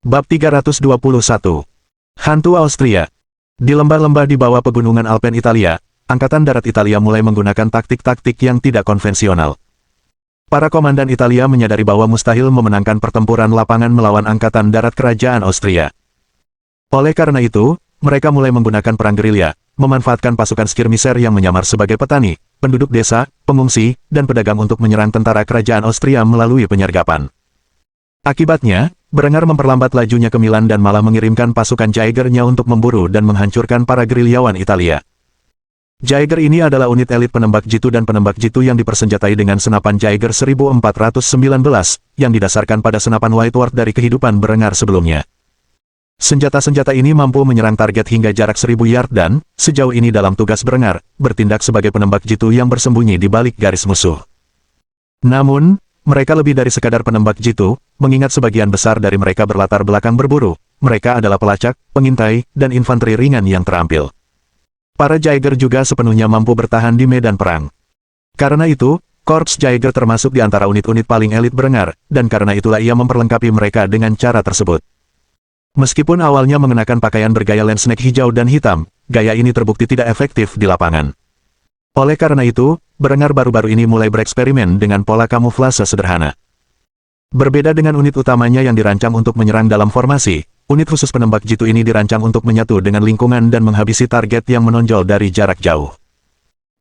Bab 321. Hantu Austria. Di lembah-lembah di bawah pegunungan Alpen Italia, Angkatan Darat Italia mulai menggunakan taktik-taktik yang tidak konvensional. Para komandan Italia menyadari bahwa mustahil memenangkan pertempuran lapangan melawan Angkatan Darat Kerajaan Austria. Oleh karena itu, mereka mulai menggunakan perang gerilya, memanfaatkan pasukan skirmisher yang menyamar sebagai petani, penduduk desa, pengungsi, dan pedagang untuk menyerang tentara kerajaan Austria melalui penyergapan. Akibatnya, Berengar memperlambat lajunya ke Milan dan malah mengirimkan pasukan Jaeger-nya untuk memburu dan menghancurkan para gerilyawan Italia. Jaeger ini adalah unit elit penembak jitu dan penembak jitu yang dipersenjatai dengan senapan Jaeger 1419, yang didasarkan pada senapan Whitworth dari kehidupan Berengar sebelumnya. Senjata-senjata ini mampu menyerang target hingga jarak 1000 yard dan, sejauh ini dalam tugas Berengar, bertindak sebagai penembak jitu yang bersembunyi di balik garis musuh. Namun, mereka lebih dari sekadar penembak jitu, mengingat sebagian besar dari mereka berlatar belakang berburu. Mereka adalah pelacak, pengintai, dan infanteri ringan yang terampil. Para Jaeger juga sepenuhnya mampu bertahan di medan perang. Karena itu, Korps Jaeger termasuk di antara unit-unit paling elit Berengar, dan karena itulah ia memperlengkapi mereka dengan cara tersebut. Meskipun awalnya mengenakan pakaian bergaya lensneck hijau dan hitam, gaya ini terbukti tidak efektif di lapangan. Oleh karena itu, Berengar baru-baru ini mulai bereksperimen dengan pola kamuflase sederhana. Berbeda dengan unit utamanya yang dirancang untuk menyerang dalam formasi, unit khusus penembak jitu ini dirancang untuk menyatu dengan lingkungan dan menghabisi target yang menonjol dari jarak jauh.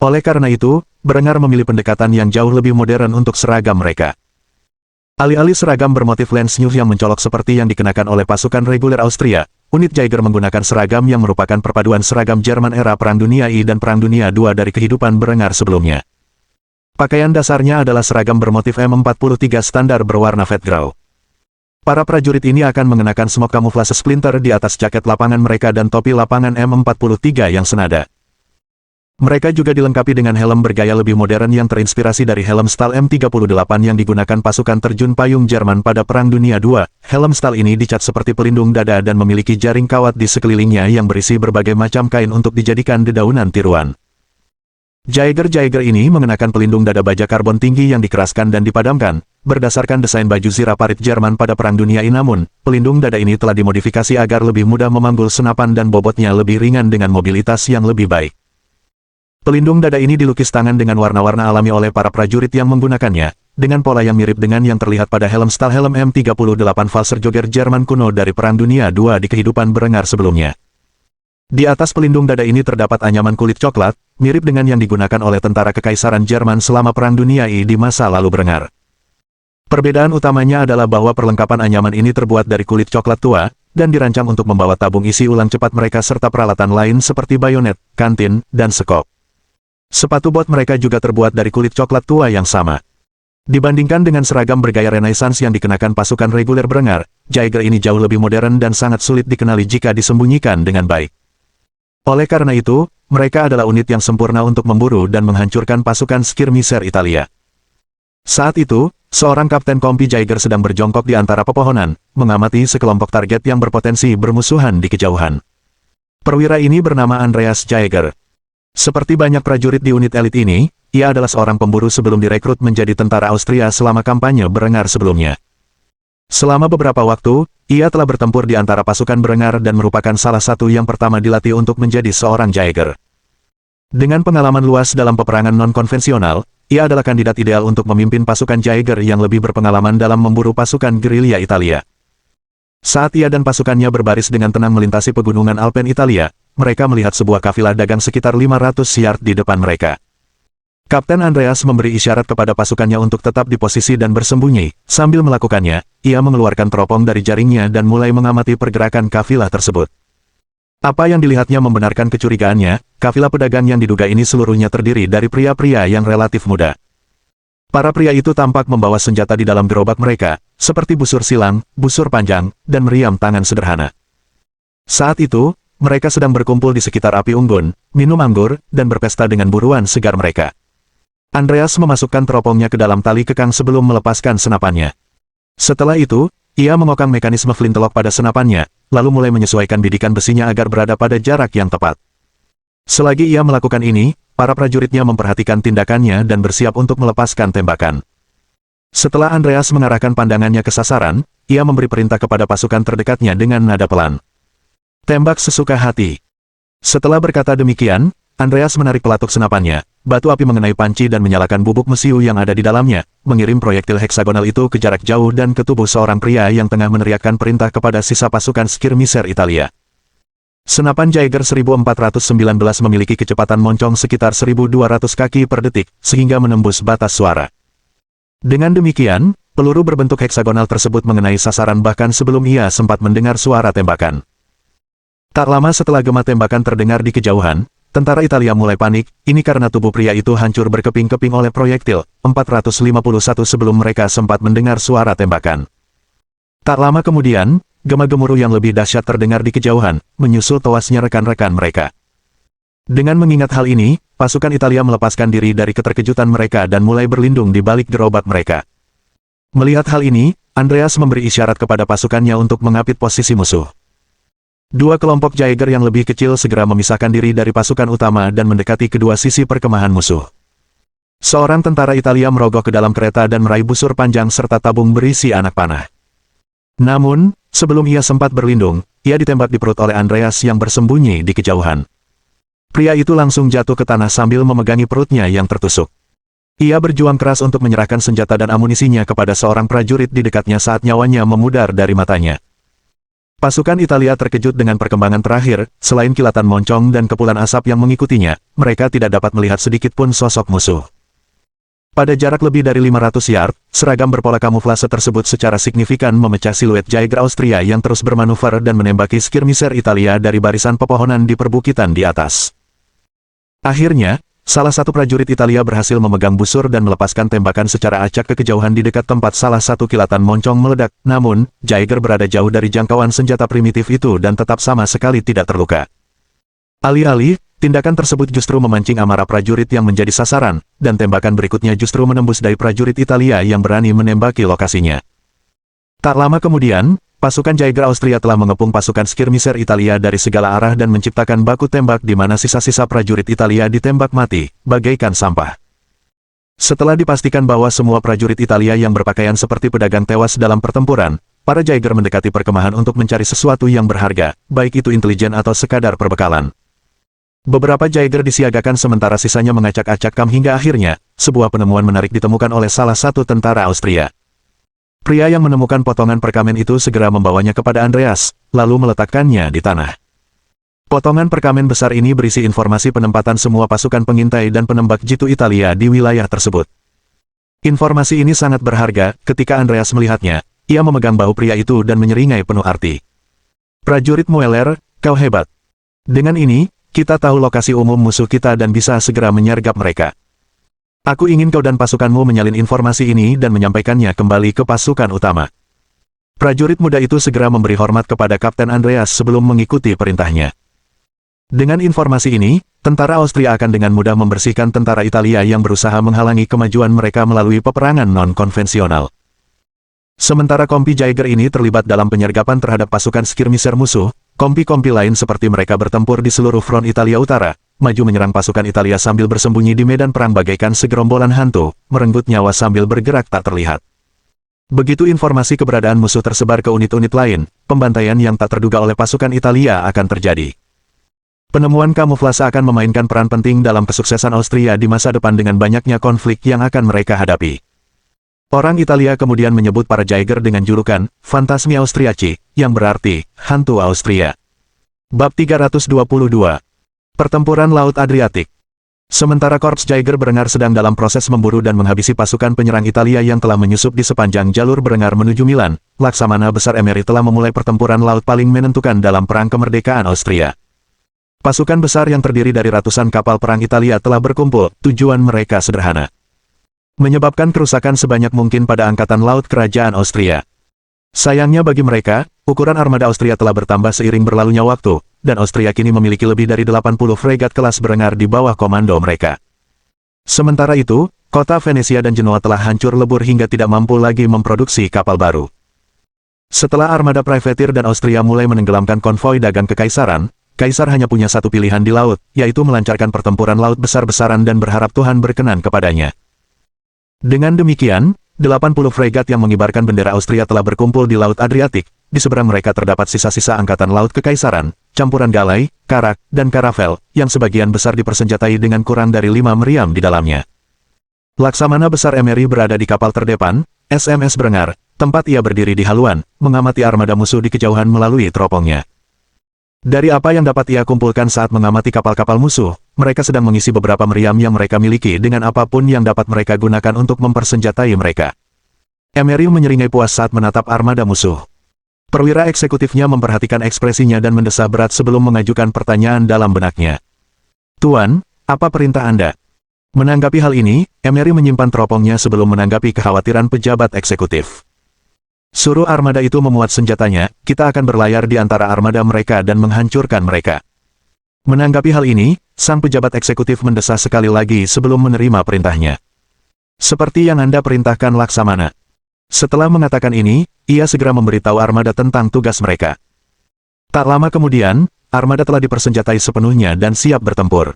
Oleh karena itu, Berengar memilih pendekatan yang jauh lebih modern untuk seragam mereka. Alih-alih seragam bermotif lens new yang mencolok seperti yang dikenakan oleh pasukan reguler Austria, unit Jaeger menggunakan seragam yang merupakan perpaduan seragam Jerman era Perang Dunia I dan Perang Dunia II dari kehidupan Berengar sebelumnya. Pakaian dasarnya adalah seragam bermotif M43 standar berwarna fat grau. Para prajurit ini akan mengenakan smok kamuflase splinter di atas jaket lapangan mereka dan topi lapangan M43 yang senada. Mereka juga dilengkapi dengan helm bergaya lebih modern yang terinspirasi dari helm Stahl M38 yang digunakan pasukan terjun payung Jerman pada Perang Dunia II. Helm Stahl ini dicat seperti pelindung dada dan memiliki jaring kawat di sekelilingnya yang berisi berbagai macam kain untuk dijadikan dedaunan tiruan. Jaeger-Jaeger ini mengenakan pelindung dada baja karbon tinggi yang dikeraskan dan dipadamkan, berdasarkan desain baju zirah parit Jerman pada Perang Dunia I. Namun, pelindung dada ini telah dimodifikasi agar lebih mudah memanggul senapan dan bobotnya lebih ringan dengan mobilitas yang lebih baik. Pelindung dada ini dilukis tangan dengan warna-warna alami oleh para prajurit yang menggunakannya, dengan pola yang mirip dengan yang terlihat pada helm Stahl helm M38 Fallschirmjäger Jerman kuno dari Perang Dunia II di kehidupan Berengar sebelumnya. Di atas pelindung dada ini terdapat anyaman kulit coklat, mirip dengan yang digunakan oleh tentara Kekaisaran Jerman selama Perang Dunia I di masa lalu Berengar. Perbedaan utamanya adalah bahwa perlengkapan anyaman ini terbuat dari kulit coklat tua, dan dirancang untuk membawa tabung isi ulang cepat mereka serta peralatan lain seperti bayonet, kantin, dan sekop. Sepatu bot mereka juga terbuat dari kulit coklat tua yang sama. Dibandingkan dengan seragam bergaya Renaissance yang dikenakan pasukan reguler Berengar, Jaeger ini jauh lebih modern dan sangat sulit dikenali jika disembunyikan dengan baik. Oleh karena itu, mereka adalah unit yang sempurna untuk memburu dan menghancurkan pasukan skirmisher Italia. Saat itu, seorang kapten kompi Jaeger sedang berjongkok di antara pepohonan, mengamati sekelompok target yang berpotensi bermusuhan di kejauhan. Perwira ini bernama Andreas Jaeger. Seperti banyak prajurit di unit elit ini, ia adalah seorang pemburu sebelum direkrut menjadi tentara Austria selama kampanye Berengar sebelumnya. Selama beberapa waktu, ia telah bertempur di antara pasukan Berengar dan merupakan salah satu yang pertama dilatih untuk menjadi seorang Jaeger. Dengan pengalaman luas dalam peperangan non-konvensional, ia adalah kandidat ideal untuk memimpin pasukan Jaeger yang lebih berpengalaman dalam memburu pasukan gerilya Italia. Saat ia dan pasukannya berbaris dengan tenang melintasi pegunungan Alpen Italia, mereka melihat sebuah kafilah dagang sekitar 500 yard di depan mereka. Kapten Andreas memberi isyarat kepada pasukannya untuk tetap di posisi dan bersembunyi. Sambil melakukannya, ia mengeluarkan teropong dari jaringnya dan mulai mengamati pergerakan kafilah tersebut. Apa yang dilihatnya membenarkan kecurigaannya, kafilah pedagang yang diduga ini seluruhnya terdiri dari pria-pria yang relatif muda. Para pria itu tampak membawa senjata di dalam gerobak mereka, seperti busur silang, busur panjang, dan meriam tangan sederhana. Saat itu, mereka sedang berkumpul di sekitar api unggun, minum anggur, dan berpesta dengan buruan segar mereka. Andreas memasukkan teropongnya ke dalam tali kekang sebelum melepaskan senapannya. Setelah itu, ia mengokang mekanisme flintlock pada senapannya, lalu mulai menyesuaikan bidikan besinya agar berada pada jarak yang tepat. Selagi ia melakukan ini, para prajuritnya memperhatikan tindakannya dan bersiap untuk melepaskan tembakan. Setelah Andreas mengarahkan pandangannya ke sasaran, ia memberi perintah kepada pasukan terdekatnya dengan nada pelan. Tembak sesuka hati. Setelah berkata demikian, Andreas menarik pelatuk senapannya, batu api mengenai panci dan menyalakan bubuk mesiu yang ada di dalamnya, mengirim proyektil heksagonal itu ke jarak jauh dan ke tubuh seorang pria yang tengah meneriakkan perintah kepada sisa pasukan skirmisher Italia. Senapan Jaeger 1419 memiliki kecepatan moncong sekitar 1200 kaki per detik, sehingga menembus batas suara. Dengan demikian, peluru berbentuk heksagonal tersebut mengenai sasaran bahkan sebelum ia sempat mendengar suara tembakan. Tak lama setelah gema tembakan terdengar di kejauhan, tentara Italia mulai panik, ini karena tubuh pria itu hancur berkeping-keping oleh proyektil, 451 sebelum mereka sempat mendengar suara tembakan. Tak lama kemudian, gema gemuruh yang lebih dahsyat terdengar di kejauhan, menyusul tewasnya rekan-rekan mereka. Dengan mengingat hal ini, pasukan Italia melepaskan diri dari keterkejutan mereka dan mulai berlindung di balik gerobak mereka. Melihat hal ini, Andreas memberi isyarat kepada pasukannya untuk mengapit posisi musuh. Dua kelompok Jaeger yang lebih kecil segera memisahkan diri dari pasukan utama dan mendekati kedua sisi perkemahan musuh. Seorang tentara Italia merogoh ke dalam kereta dan meraih busur panjang serta tabung berisi anak panah. Namun, sebelum ia sempat berlindung, ia ditembak di perut oleh Andreas yang bersembunyi di kejauhan. Pria itu langsung jatuh ke tanah sambil memegangi perutnya yang tertusuk. Ia berjuang keras untuk menyerahkan senjata dan amunisinya kepada seorang prajurit di dekatnya saat nyawanya memudar dari matanya. Pasukan Italia terkejut dengan perkembangan terakhir, selain kilatan moncong dan kepulan asap yang mengikutinya, mereka tidak dapat melihat sedikit pun sosok musuh. Pada jarak lebih dari 500 yard, seragam berpola kamuflase tersebut secara signifikan memecah siluet Jaeger Austria yang terus bermanuver dan menembaki skirmisher Italia dari barisan pepohonan di perbukitan di atas. Akhirnya, salah satu prajurit Italia berhasil memegang busur dan melepaskan tembakan secara acak ke kejauhan di dekat tempat salah satu kilatan moncong meledak, namun, Jaeger berada jauh dari jangkauan senjata primitif itu dan tetap sama sekali tidak terluka. Alih-alih, tindakan tersebut justru memancing amarah prajurit yang menjadi sasaran, dan tembakan berikutnya justru menembus dari prajurit Italia yang berani menembaki lokasinya. Tak lama kemudian, pasukan Jaeger Austria telah mengepung pasukan skirmisher Italia dari segala arah dan menciptakan baku tembak di mana sisa-sisa prajurit Italia ditembak mati, bagaikan sampah. Setelah dipastikan bahwa semua prajurit Italia yang berpakaian seperti pedagang tewas dalam pertempuran, para Jaeger mendekati perkemahan untuk mencari sesuatu yang berharga, baik itu intelijen atau sekadar perbekalan. Beberapa Jaeger disiagakan sementara sisanya mengacak-acak kam hingga akhirnya, sebuah penemuan menarik ditemukan oleh salah satu tentara Austria. Pria yang menemukan potongan perkamen itu segera membawanya kepada Andreas, lalu meletakkannya di tanah. Potongan perkamen besar ini berisi informasi penempatan semua pasukan pengintai dan penembak jitu Italia di wilayah tersebut. Informasi ini sangat berharga, ketika Andreas melihatnya, ia memegang bahu pria itu dan menyeringai penuh arti. Prajurit Mueller, kau hebat. Dengan ini, kita tahu lokasi umum musuh kita dan bisa segera menyergap mereka. Aku ingin kau dan pasukanmu menyalin informasi ini dan menyampaikannya kembali ke pasukan utama. Prajurit muda itu segera memberi hormat kepada Kapten Andreas sebelum mengikuti perintahnya. Dengan informasi ini, tentara Austria akan dengan mudah membersihkan tentara Italia yang berusaha menghalangi kemajuan mereka melalui peperangan non-konvensional. Sementara kompi Jaeger ini terlibat dalam penyergapan terhadap pasukan skirmisher musuh, kompi-kompi lain seperti mereka bertempur di seluruh front Italia Utara, maju menyerang pasukan Italia sambil bersembunyi di medan perang bagaikan segerombolan hantu, merenggut nyawa sambil bergerak tak terlihat. Begitu informasi keberadaan musuh tersebar ke unit-unit lain, pembantaian yang tak terduga oleh pasukan Italia akan terjadi. Penemuan kamuflase akan memainkan peran penting dalam kesuksesan Austria di masa depan dengan banyaknya konflik yang akan mereka hadapi. Orang Italia kemudian menyebut para Jaeger dengan julukan, Fantasmi Austriaci, yang berarti, hantu Austria. Bab 322. Pertempuran Laut Adriatik. Sementara Korps Jaeger Berengar sedang dalam proses memburu dan menghabisi pasukan penyerang Italia yang telah menyusup di sepanjang jalur Berengar menuju Milan, Laksamana Besar Emery telah memulai pertempuran laut paling menentukan dalam perang kemerdekaan Austria. Pasukan besar yang terdiri dari ratusan kapal perang Italia telah berkumpul, tujuan mereka sederhana. Menyebabkan kerusakan sebanyak mungkin pada angkatan laut kerajaan Austria. Sayangnya bagi mereka, ukuran armada Austria telah bertambah seiring berlalunya waktu, dan Austria kini memiliki lebih dari 80 fregat kelas Berengar di bawah komando mereka. Sementara itu, kota Venesia dan Genoa telah hancur lebur hingga tidak mampu lagi memproduksi kapal baru. Setelah armada privateer dan Austria mulai menenggelamkan konvoi dagang kekaisaran, Kaisar hanya punya satu pilihan di laut, yaitu melancarkan pertempuran laut besar-besaran dan berharap Tuhan berkenan kepadanya. Dengan demikian, 80 fregat yang mengibarkan bendera Austria telah berkumpul di Laut Adriatik. Di seberang mereka terdapat sisa-sisa angkatan laut kekaisaran, campuran galai, karak, dan karavel, yang sebagian besar dipersenjatai dengan kurang dari 5 meriam di dalamnya. Laksamana Besar Emery berada di kapal terdepan, SMS Brengar, tempat ia berdiri di haluan, mengamati armada musuh di kejauhan melalui teropongnya. Dari apa yang dapat ia kumpulkan saat mengamati kapal-kapal musuh, mereka sedang mengisi beberapa meriam yang mereka miliki dengan apapun yang dapat mereka gunakan untuk mempersenjatai mereka. Emery menyeringai puas saat menatap armada musuh. Perwira eksekutifnya memperhatikan ekspresinya dan mendesah berat sebelum mengajukan pertanyaan dalam benaknya. "Tuan, apa perintah Anda?" Menanggapi hal ini, Emery menyimpan teropongnya sebelum menanggapi kekhawatiran pejabat eksekutif. "Suruh armada itu memuat senjatanya, kita akan berlayar di antara armada mereka dan menghancurkan mereka." Menanggapi hal ini, sang pejabat eksekutif mendesah sekali lagi sebelum menerima perintahnya. "Seperti yang Anda perintahkan, Laksamana." Setelah mengatakan ini, ia segera memberitahu armada tentang tugas mereka. Tak lama kemudian, armada telah dipersenjatai sepenuhnya dan siap bertempur.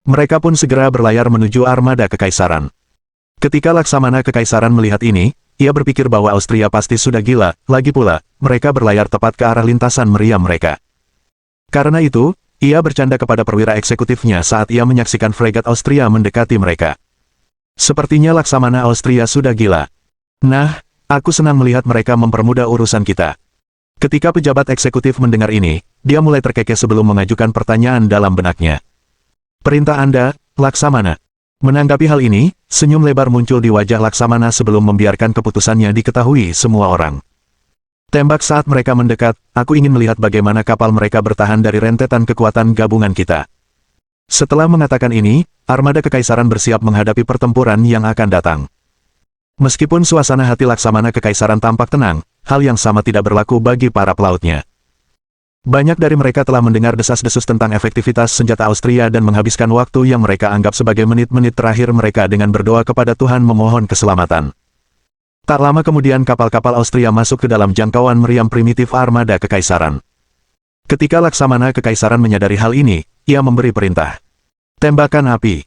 Mereka pun segera berlayar menuju armada kekaisaran. Ketika Laksamana Kekaisaran melihat ini, ia berpikir bahwa Austria pasti sudah gila, lagi pula, mereka berlayar tepat ke arah lintasan meriam mereka. Karena itu, ia bercanda kepada perwira eksekutifnya saat ia menyaksikan fregat Austria mendekati mereka. "Sepertinya Laksamana Austria sudah gila. Nah, aku senang melihat mereka mempermudah urusan kita." Ketika pejabat eksekutif mendengar ini, dia mulai terkekeh sebelum mengajukan pertanyaan dalam benaknya. "Perintah Anda, Laksamana." Menanggapi hal ini, senyum lebar muncul di wajah Laksamana sebelum membiarkan keputusannya diketahui semua orang. "Tembak saat mereka mendekat, aku ingin melihat bagaimana kapal mereka bertahan dari rentetan kekuatan gabungan kita." Setelah mengatakan ini, armada kekaisaran bersiap menghadapi pertempuran yang akan datang. Meskipun suasana hati Laksamana Kekaisaran tampak tenang, hal yang sama tidak berlaku bagi para pelautnya. Banyak dari mereka telah mendengar desas-desus tentang efektivitas senjata Austria dan menghabiskan waktu yang mereka anggap sebagai menit-menit terakhir mereka dengan berdoa kepada Tuhan memohon keselamatan. Tak lama kemudian kapal-kapal Austria masuk ke dalam jangkauan meriam primitif armada kekaisaran. Ketika Laksamana Kekaisaran menyadari hal ini, ia memberi perintah. "Tembakan api."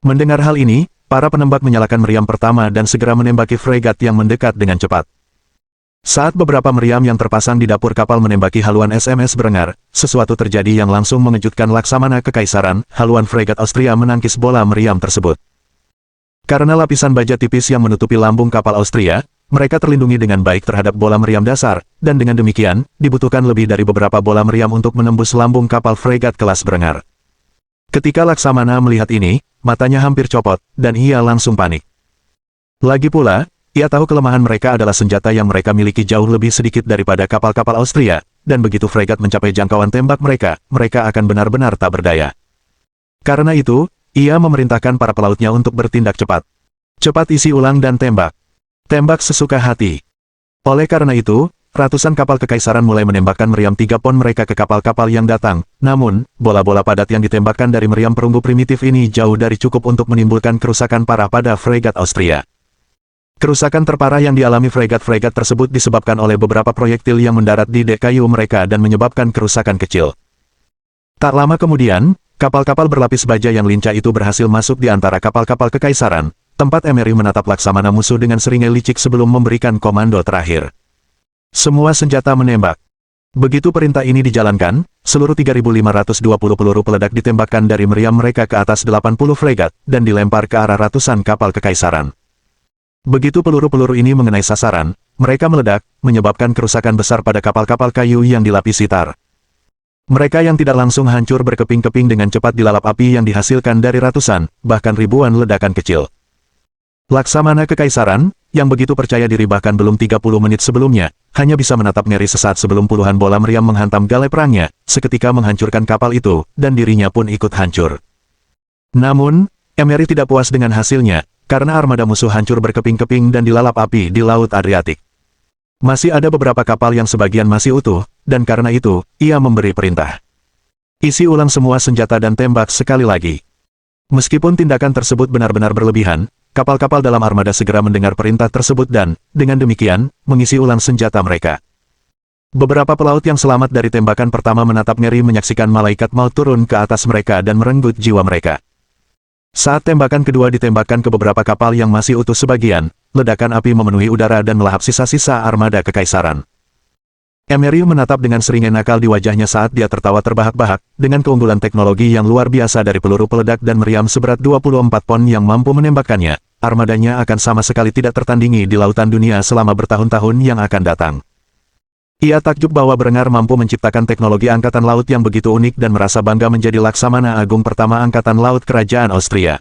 Mendengar hal ini, para penembak menyalakan meriam pertama dan segera menembaki fregat yang mendekat dengan cepat. Saat beberapa meriam yang terpasang di dapur kapal menembaki haluan SMS Brengar, sesuatu terjadi yang langsung mengejutkan Laksamana Kekaisaran. Haluan fregat Austria menangkis bola meriam tersebut. Karena lapisan baja tipis yang menutupi lambung kapal Austria, mereka terlindungi dengan baik terhadap bola meriam dasar, dan dengan demikian, dibutuhkan lebih dari beberapa bola meriam untuk menembus lambung kapal fregat kelas Brengar. Ketika Laksamana melihat ini, matanya hampir copot, dan ia langsung panik. Lagi pula, ia tahu kelemahan mereka adalah senjata yang mereka miliki jauh lebih sedikit daripada kapal-kapal Austria, dan begitu fregat mencapai jangkauan tembak mereka, mereka akan benar-benar tak berdaya. Karena itu, ia memerintahkan para pelautnya untuk bertindak cepat. Cepat isi ulang dan tembak. Tembak sesuka hati. Oleh karena itu, ratusan kapal kekaisaran mulai menembakkan meriam 3 pon mereka ke kapal-kapal yang datang. Namun, bola-bola padat yang ditembakkan dari meriam perunggu primitif ini jauh dari cukup untuk menimbulkan kerusakan parah pada fregat Austria. Kerusakan terparah yang dialami fregat-fregat tersebut disebabkan oleh beberapa proyektil yang mendarat di dek kayu mereka dan menyebabkan kerusakan kecil. Tak lama kemudian, kapal-kapal berlapis baja yang lincah itu berhasil masuk di antara kapal-kapal kekaisaran, tempat Emery menatap Laksamana musuh dengan seringai licik sebelum memberikan komando terakhir. Semua senjata menembak. Begitu perintah ini dijalankan, seluruh 3.520 peluru peledak ditembakkan dari meriam mereka ke atas 80 fregat, dan dilempar ke arah ratusan kapal kekaisaran. Begitu peluru-peluru ini mengenai sasaran, mereka meledak, menyebabkan kerusakan besar pada kapal-kapal kayu yang dilapisi tar. Mereka yang tidak langsung hancur berkeping-keping dengan cepat dilalap api yang dihasilkan dari ratusan, bahkan ribuan ledakan kecil. Laksamana Kekaisaran, yang begitu percaya diri bahkan belum 30 menit sebelumnya, hanya bisa menatap ngeri sesaat sebelum puluhan bola meriam menghantam galai perangnya, seketika menghancurkan kapal itu, dan dirinya pun ikut hancur. Namun, Emery tidak puas dengan hasilnya, karena armada musuh hancur berkeping-keping dan dilalap api di Laut Adriatik. Masih ada beberapa kapal yang sebagian masih utuh, dan karena itu, ia memberi perintah. Isi ulang semua senjata dan tembak sekali lagi. Meskipun tindakan tersebut benar-benar berlebihan, kapal-kapal dalam armada segera mendengar perintah tersebut dan, dengan demikian, mengisi ulang senjata mereka. Beberapa pelaut yang selamat dari tembakan pertama menatap ngeri menyaksikan malaikat maut turun ke atas mereka dan merenggut jiwa mereka. Saat tembakan kedua ditembakkan ke beberapa kapal yang masih utuh sebagian, ledakan api memenuhi udara dan melahap sisa-sisa armada kekaisaran. Emery menatap dengan seringnya nakal di wajahnya saat dia tertawa terbahak-bahak, dengan keunggulan teknologi yang luar biasa dari peluru peledak dan meriam seberat 24 pon yang mampu menembakkannya, armadanya akan sama sekali tidak tertandingi di lautan dunia selama bertahun-tahun yang akan datang. Ia takjub bahwa Berengar mampu menciptakan teknologi angkatan laut yang begitu unik dan merasa bangga menjadi Laksamana Agung pertama Angkatan Laut Kerajaan Austria.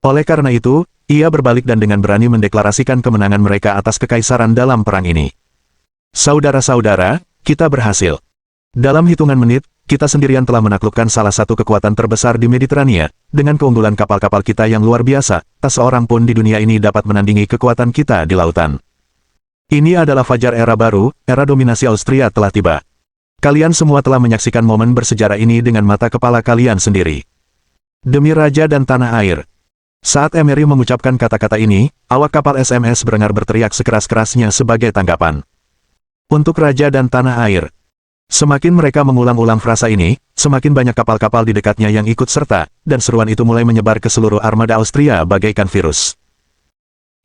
Oleh karena itu, ia berbalik dan dengan berani mendeklarasikan kemenangan mereka atas kekaisaran dalam perang ini. Saudara-saudara, kita berhasil. Dalam hitungan menit, kita sendirian telah menaklukkan salah satu kekuatan terbesar di Mediterania. Dengan keunggulan kapal-kapal kita yang luar biasa, tak seorang pun di dunia ini dapat menandingi kekuatan kita di lautan. Ini adalah fajar era baru, era dominasi Austria telah tiba. Kalian semua telah menyaksikan momen bersejarah ini dengan mata kepala kalian sendiri. Demi raja dan tanah air. Saat Emery mengucapkan kata-kata ini, awak kapal SMS Berengar berteriak sekeras-kerasnya sebagai tanggapan. Untuk raja dan tanah air. Semakin mereka mengulang-ulang frasa ini, semakin banyak kapal-kapal di dekatnya yang ikut serta, dan seruan itu mulai menyebar ke seluruh armada Austria bagaikan virus.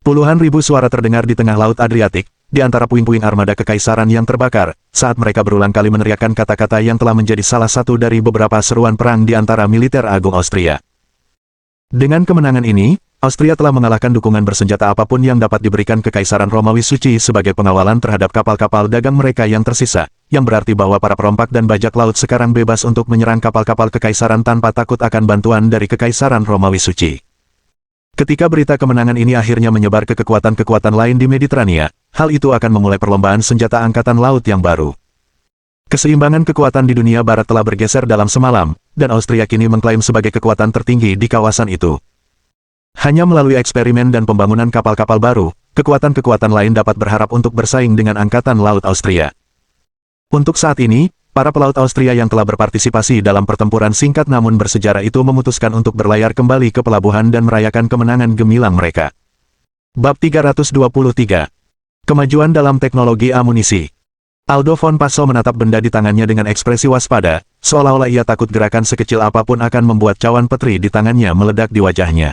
Puluhan ribu suara terdengar di tengah Laut Adriatik, di antara puing-puing armada kekaisaran yang terbakar, saat mereka berulang kali meneriakkan kata-kata yang telah menjadi salah satu dari beberapa seruan perang di antara militer agung Austria. Dengan kemenangan ini, Austria telah mengalahkan dukungan bersenjata apapun yang dapat diberikan Kekaisaran Romawi Suci sebagai pengawalan terhadap kapal-kapal dagang mereka yang tersisa, yang berarti bahwa para perompak dan bajak laut sekarang bebas untuk menyerang kapal-kapal kekaisaran tanpa takut akan bantuan dari Kekaisaran Romawi Suci. Ketika berita kemenangan ini akhirnya menyebar ke kekuatan-kekuatan lain di Mediterania, hal itu akan memulai perlombaan senjata angkatan laut yang baru. Keseimbangan kekuatan di dunia barat telah bergeser dalam semalam, dan Austria kini mengklaim sebagai kekuatan tertinggi di kawasan itu. Hanya melalui eksperimen dan pembangunan kapal-kapal baru, kekuatan-kekuatan lain dapat berharap untuk bersaing dengan Angkatan Laut Austria. Untuk saat ini, para pelaut Austria yang telah berpartisipasi dalam pertempuran singkat namun bersejarah itu memutuskan untuk berlayar kembali ke pelabuhan dan merayakan kemenangan gemilang mereka. Bab 323. Kemajuan dalam teknologi amunisi. Aldo von Passau menatap benda di tangannya dengan ekspresi waspada, seolah-olah ia takut gerakan sekecil apapun akan membuat cawan petri di tangannya meledak di wajahnya.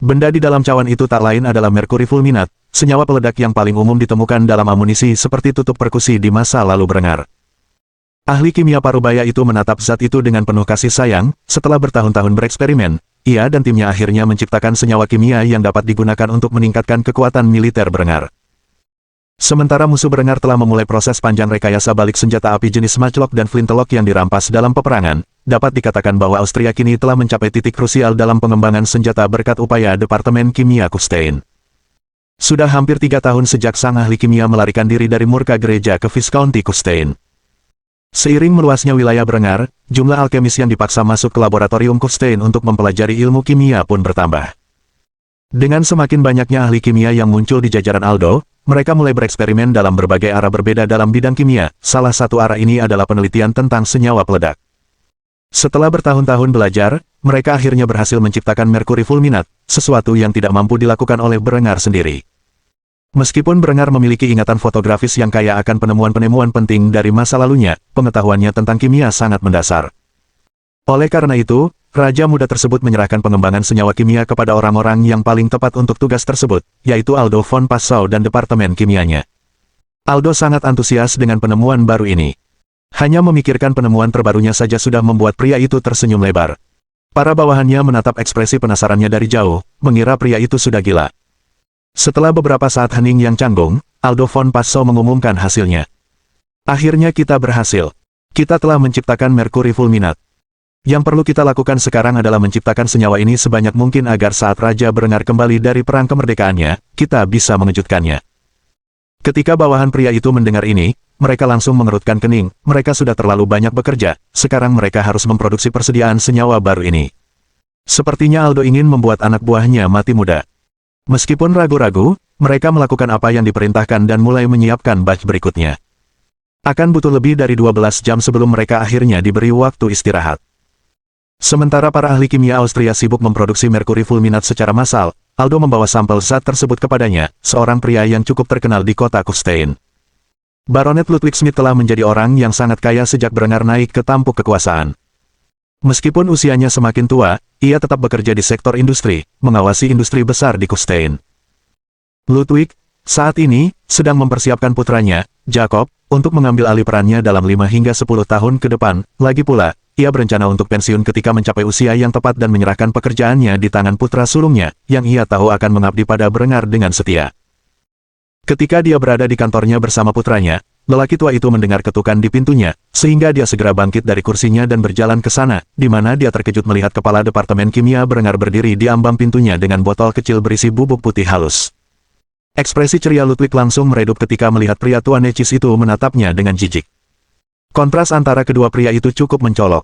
Benda di dalam cawan itu tak lain adalah merkuri fulminat, senyawa peledak yang paling umum ditemukan dalam amunisi seperti tutup perkusi di masa lalu Berengar. Ahli kimia parubaya itu menatap zat itu dengan penuh kasih sayang. Setelah bertahun-tahun bereksperimen, ia dan timnya akhirnya menciptakan senyawa kimia yang dapat digunakan untuk meningkatkan kekuatan militer Berengar. Sementara musuh Berengar telah memulai proses panjang rekayasa balik senjata api jenis Matchlock dan Flintlock yang dirampas dalam peperangan, dapat dikatakan bahwa Austria kini telah mencapai titik krusial dalam pengembangan senjata berkat upaya Departemen Kimia Kufstein. Sudah hampir 3 tahun sejak sang ahli kimia melarikan diri dari murka gereja ke Viscounty Kufstein. Seiring meluasnya wilayah Berengar, jumlah alkemis yang dipaksa masuk ke laboratorium Kufstein untuk mempelajari ilmu kimia pun bertambah. Dengan semakin banyaknya ahli kimia yang muncul di jajaran Aldo, mereka mulai bereksperimen dalam berbagai arah berbeda dalam bidang kimia. Salah satu arah ini adalah penelitian tentang senyawa peledak. Setelah bertahun-tahun belajar, mereka akhirnya berhasil menciptakan merkuri fulminat, sesuatu yang tidak mampu dilakukan oleh Berengar sendiri. Meskipun Berengar memiliki ingatan fotografis yang kaya akan penemuan-penemuan penting dari masa lalunya, pengetahuannya tentang kimia sangat mendasar. Oleh karena itu, Raja Muda tersebut menyerahkan pengembangan senyawa kimia kepada orang-orang yang paling tepat untuk tugas tersebut, yaitu Aldo von Passau dan Departemen Kimianya. Aldo sangat antusias dengan penemuan baru ini. Hanya memikirkan penemuan terbarunya saja sudah membuat pria itu tersenyum lebar. Para bawahannya menatap ekspresi penasarannya dari jauh, mengira pria itu sudah gila. Setelah beberapa saat hening yang canggung, Aldo von Passau mengumumkan hasilnya. Akhirnya kita berhasil. Kita telah menciptakan merkuri fulminat. Yang perlu kita lakukan sekarang adalah menciptakan senyawa ini sebanyak mungkin agar saat Raja Berengar kembali dari perang kemerdekaannya, kita bisa mengejutkannya. Ketika bawahan pria itu mendengar ini, mereka langsung mengerutkan kening. Mereka sudah terlalu banyak bekerja, sekarang mereka harus memproduksi persediaan senyawa baru ini. Sepertinya Aldo ingin membuat anak buahnya mati muda. Meskipun ragu-ragu, mereka melakukan apa yang diperintahkan dan mulai menyiapkan batch berikutnya. Akan butuh lebih dari 12 jam sebelum mereka akhirnya diberi waktu istirahat. Sementara para ahli kimia Austria sibuk memproduksi merkuri fulminat secara massal, Aldo membawa sampel zat tersebut kepadanya, seorang pria yang cukup terkenal di kota Kufstein. Baronet Ludwig Schmidt telah menjadi orang yang sangat kaya sejak Berengar naik ke tampuk kekuasaan. Meskipun usianya semakin tua, ia tetap bekerja di sektor industri, mengawasi industri besar di Kufstein. Ludwig, saat ini, sedang mempersiapkan putranya, Jacob, untuk mengambil alih perannya dalam 5 hingga 10 tahun ke depan. Lagi pula, ia berencana untuk pensiun ketika mencapai usia yang tepat dan menyerahkan pekerjaannya di tangan putra sulungnya, yang ia tahu akan mengabdi pada Brenger dengan setia. Ketika dia berada di kantornya bersama putranya, lelaki tua itu mendengar ketukan di pintunya, sehingga dia segera bangkit dari kursinya dan berjalan ke sana, di mana dia terkejut melihat kepala Departemen Kimia Brenger berdiri di ambang pintunya dengan botol kecil berisi bubuk putih halus. Ekspresi ceria Ludwig langsung meredup ketika melihat pria tua necis itu menatapnya dengan jijik. Kontras antara kedua pria itu cukup mencolok.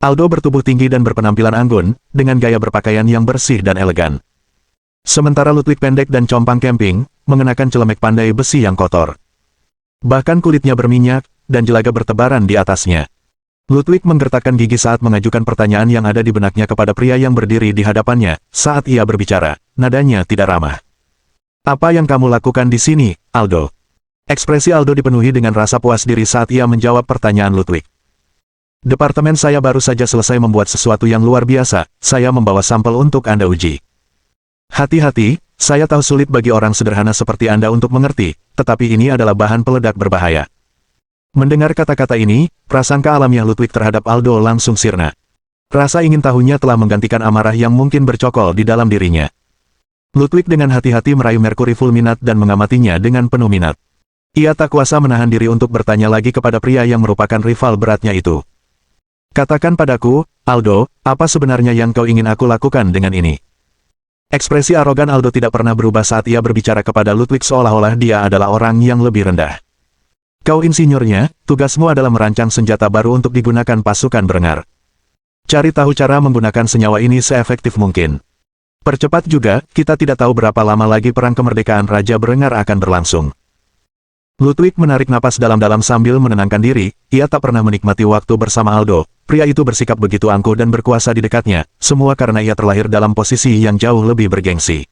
Aldo bertubuh tinggi dan berpenampilan anggun, dengan gaya berpakaian yang bersih dan elegan. Sementara Ludwig pendek dan compang camping, mengenakan celemek pandai besi yang kotor. Bahkan kulitnya berminyak, dan jelaga bertebaran di atasnya. Ludwig menggertakkan gigi saat mengajukan pertanyaan yang ada di benaknya kepada pria yang berdiri di hadapannya. Saat ia berbicara, nadanya tidak ramah. "Apa yang kamu lakukan di sini, Aldo?" Ekspresi Aldo dipenuhi dengan rasa puas diri saat ia menjawab pertanyaan Ludwig. "Departemen saya baru saja selesai membuat sesuatu yang luar biasa, saya membawa sampel untuk Anda uji." "Hati-hati, saya tahu sulit bagi orang sederhana seperti Anda untuk mengerti, tetapi ini adalah bahan peledak berbahaya." Mendengar kata-kata ini, prasangka alamiah Ludwig terhadap Aldo langsung sirna. Rasa ingin tahunya telah menggantikan amarah yang mungkin bercokol di dalam dirinya. Ludwig dengan hati-hati meraih Merkuri Fulminat dan mengamatinya dengan penuh minat. Ia tak kuasa menahan diri untuk bertanya lagi kepada pria yang merupakan rival beratnya itu. "Katakan padaku, Aldo, apa sebenarnya yang kau ingin aku lakukan dengan ini?" Ekspresi arogan Aldo tidak pernah berubah saat ia berbicara kepada Ludwig seolah-olah dia adalah orang yang lebih rendah. "Kau insinyurnya, tugasmu adalah merancang senjata baru untuk digunakan pasukan Brenger. Cari tahu cara menggunakan senyawa ini seefektif mungkin. Percepat juga, kita tidak tahu berapa lama lagi perang kemerdekaan Raja Brenger akan berlangsung." Ludwig menarik napas dalam-dalam sambil menenangkan diri, ia tak pernah menikmati waktu bersama Aldo. Pria itu bersikap begitu angkuh dan berkuasa di dekatnya, semua karena ia terlahir dalam posisi yang jauh lebih bergengsi.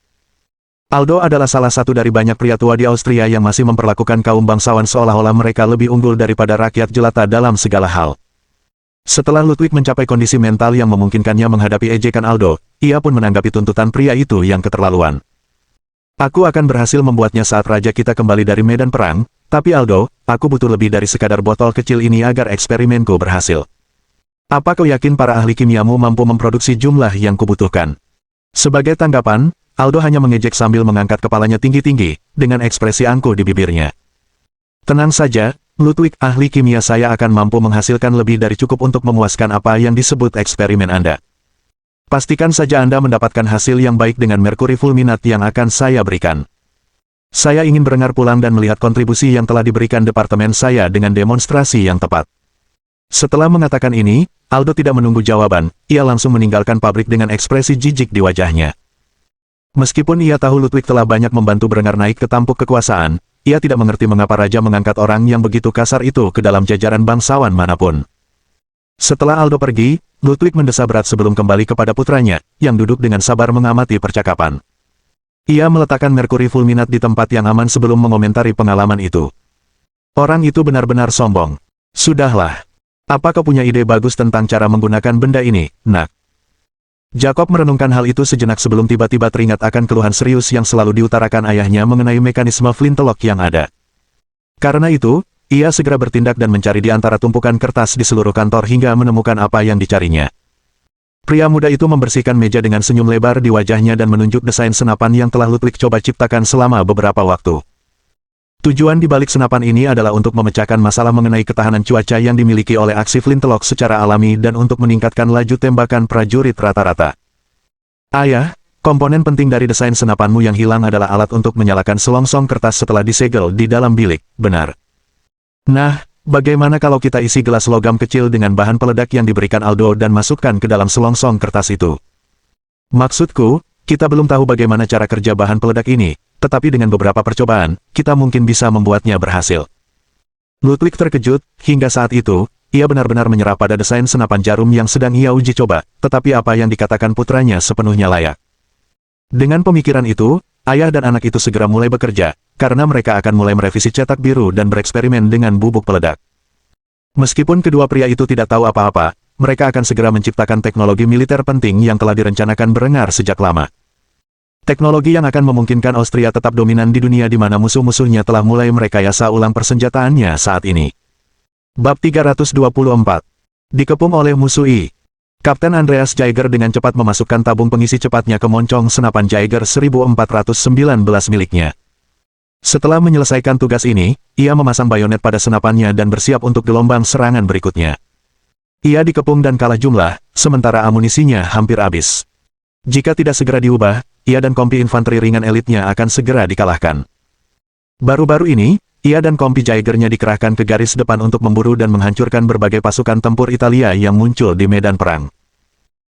Aldo adalah salah satu dari banyak pria tua di Austria yang masih memperlakukan kaum bangsawan seolah-olah mereka lebih unggul daripada rakyat jelata dalam segala hal. Setelah Ludwig mencapai kondisi mental yang memungkinkannya menghadapi ejekan Aldo, ia pun menanggapi tuntutan pria itu yang keterlaluan. "Aku akan berhasil membuatnya saat raja kita kembali dari medan perang, tapi Aldo, aku butuh lebih dari sekadar botol kecil ini agar eksperimenku berhasil. Apa kau yakin para ahli kimiamu mampu memproduksi jumlah yang kubutuhkan?" Sebagai tanggapan, Aldo hanya mengejek sambil mengangkat kepalanya tinggi-tinggi, dengan ekspresi angkuh di bibirnya. "Tenang saja, Ludwig, ahli kimia saya akan mampu menghasilkan lebih dari cukup untuk memuaskan apa yang disebut eksperimen Anda. Pastikan saja Anda mendapatkan hasil yang baik dengan Merkuri Fulminat yang akan saya berikan. Saya ingin Brenger pulang dan melihat kontribusi yang telah diberikan departemen saya dengan demonstrasi yang tepat." Setelah mengatakan ini, Aldo tidak menunggu jawaban, ia langsung meninggalkan pabrik dengan ekspresi jijik di wajahnya. Meskipun ia tahu Ludwig telah banyak membantu Brenger naik ke tampuk kekuasaan, ia tidak mengerti mengapa raja mengangkat orang yang begitu kasar itu ke dalam jajaran bangsawan manapun. Setelah Aldo pergi, Ludwig mendesah berat sebelum kembali kepada putranya, yang duduk dengan sabar mengamati percakapan. Ia meletakkan Merkuri Fulminat di tempat yang aman sebelum mengomentari pengalaman itu. "Orang itu benar-benar sombong. Sudahlah. Apa kau punya ide bagus tentang cara menggunakan benda ini, nak?" Jacob merenungkan hal itu sejenak sebelum tiba-tiba teringat akan keluhan serius yang selalu diutarakan ayahnya mengenai mekanisme flintlock yang ada. Karena itu, ia segera bertindak dan mencari di antara tumpukan kertas di seluruh kantor hingga menemukan apa yang dicarinya. Pria muda itu membersihkan meja dengan senyum lebar di wajahnya dan menunjuk desain senapan yang telah Ludwig coba ciptakan selama beberapa waktu. Tujuan di balik senapan ini adalah untuk memecahkan masalah mengenai ketahanan cuaca yang dimiliki oleh aksi flintlock secara alami dan untuk meningkatkan laju tembakan prajurit rata-rata. "Ayah, komponen penting dari desain senapanmu yang hilang adalah alat untuk menyalakan selongsong kertas setelah disegel di dalam bilik, benar? Nah, bagaimana kalau kita isi gelas logam kecil dengan bahan peledak yang diberikan Aldo dan masukkan ke dalam selongsong kertas itu? Maksudku, kita belum tahu bagaimana cara kerja bahan peledak ini, tetapi dengan beberapa percobaan, kita mungkin bisa membuatnya berhasil." Ludwig terkejut, hingga saat itu, ia benar-benar menyerah pada desain senapan jarum yang sedang ia uji coba, tetapi apa yang dikatakan putranya sepenuhnya layak. Dengan pemikiran itu, ayah dan anak itu segera mulai bekerja, karena mereka akan mulai merevisi cetak biru dan bereksperimen dengan bubuk peledak. Meskipun kedua pria itu tidak tahu apa-apa, mereka akan segera menciptakan teknologi militer penting yang telah direncanakan Brenger sejak lama. Teknologi yang akan memungkinkan Austria tetap dominan di dunia di mana musuh-musuhnya telah mulai merekayasa ulang persenjataannya saat ini. Bab 324. Dikepung oleh musuh I. Kapten Andreas Jaeger dengan cepat memasukkan tabung pengisi cepatnya ke moncong senapan Jaeger 1419 miliknya. Setelah menyelesaikan tugas ini, ia memasang bayonet pada senapannya dan bersiap untuk gelombang serangan berikutnya. Ia dikepung dan kalah jumlah, sementara amunisinya hampir habis. Jika tidak segera diubah, ia dan kompi infanteri ringan elitnya akan segera dikalahkan. Baru-baru ini, ia dan kompi Jaegernya dikerahkan ke garis depan untuk memburu dan menghancurkan berbagai pasukan tempur Italia yang muncul di medan perang.